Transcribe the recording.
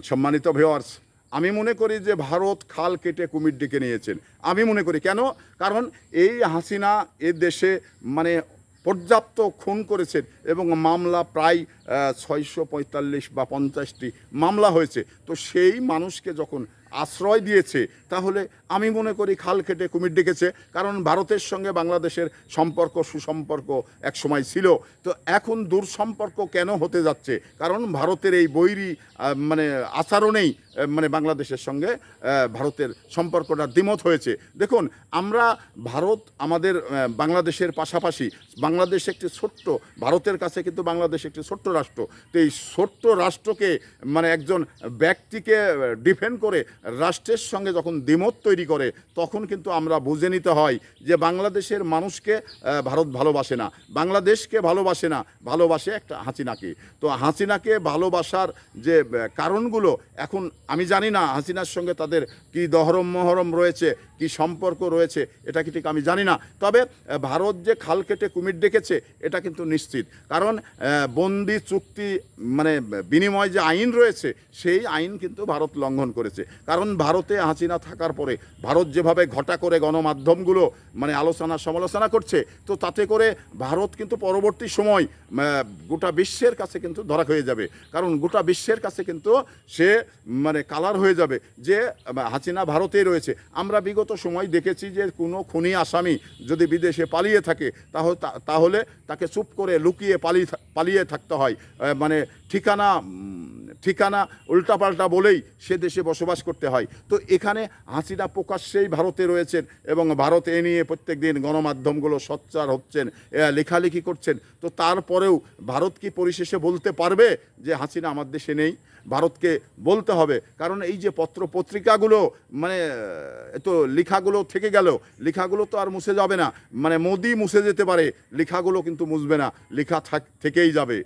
সম্মানিত ভিউয়ার্স, আমি মনে করি যে ভারত খাল কেটে কুমির ডেকে নিয়েছেন। আমি মনে করি কেন? কারণ এই হাসিনা এ দেশে মানে পর্যাপ্ত খুন করেছেন এবং মামলা প্রায় 645 বা 50টি মামলা হয়েছে। তো সেই মানুষকে যখন আশ্রয় দিয়েছে, তাহলে আমি মনে করি খাল কেটে কুমির ডেকেছে। কারণ ভারতের সঙ্গে বাংলাদেশের সম্পর্ক সুসম্পর্ক এক সময় ছিল, তো এখন দূরসম্পর্ক কেন হতে যাচ্ছে? কারণ ভারতের এই বৈরী মানে আচরণেই মানে বাংলাদেশের সঙ্গে ভারতের সম্পর্কটা দ্বিমত হয়েছে। দেখুন, আমরা ভারত আমাদের বাংলাদেশের পাশাপাশি, বাংলাদেশ একটি ছোট্ট, ভারতের কাছে কিন্তু বাংলাদেশ একটি ছোট্ট রাষ্ট্র। তো এই ছোট্ট রাষ্ট্রকে মানে একজন ব্যক্তিকে ডিফেন্ড করে রাষ্ট্রের সঙ্গে যখন দ্বিমত তৈরি করে, তখন কিন্তু আমরা বুঝে নিতে হয় যে বাংলাদেশের মানুষকে ভারত ভালোবাসে না, বাংলাদেশকে ভালোবাসে না, ভালোবাসে একটা হাসিনাকে। তো হাসিনাকে ভালোবাসার যে কারণগুলো এখন আমি জানি না, হাসিনার সঙ্গে তাদের কি দহরম মহরম রয়েছে, কি সম্পর্ক রয়েছে, এটা কি ঠিক আমি জানি না। তবে ভারত যে খাল কেটে কুমির ডেকেছে এটা কিন্তু নিশ্চিত। কারণ বন্দি চুক্তি মানে বিনিময় যে আইন রয়েছে, সেই আইন কিন্তু ভারত লঙ্ঘন করেছে। কারণ ভারতে হাসিনা থাকার পরে ভারত যেভাবে ঘটা করে গণমাধ্যমগুলো মানে আলোচনা সমালোচনা করছে, তো তাতে করে ভারত কিন্তু পরবর্তী সময় গোটা বিশ্বের কাছে কিন্তু ধরা হয়ে যাবে। কারণ গোটা বিশ্বের কাছে কিন্তু সে মানে কালার হয়ে যাবে যে হাসিনা ভারতেই রয়েছে। আমরা বিগত সময় দেখেছি যে কোনো খুনি আসামি যদি বিদেশে পালিয়ে থাকে, তাহলে তাকে চুপ করে লুকিয়ে পালিয়ে থাকতে হয়, মানে ঠিকানা উল্টাপাল্টা বলেই সে দেশে বসবাস করতে হয়। তো এখানে হাসিনা প্রকাশ্যেই ভারতে রয়েছেন এবং ভারত এ নিয়ে প্রত্যেক দিন গণমাধ্যমগুলো সোচ্চার হচ্ছেন, লেখালেখি করছেন। তো তারপরেও ভারত কি পরিশেষে বলতে পারবে যে হাসিনা আমার দেশে নেই? ভারতকে বলতে হবে। কারণ এই যে পত্র পত্রিকাগুলো মানে তো লেখাগুলো থেকে গেল, লেখাগুলো তো আর মুছে যাবে না। মানে মোদি মুছে যেতে পারে, লেখাগুলো কিন্তু মুছবে না, লেখা থেকেই যাবে।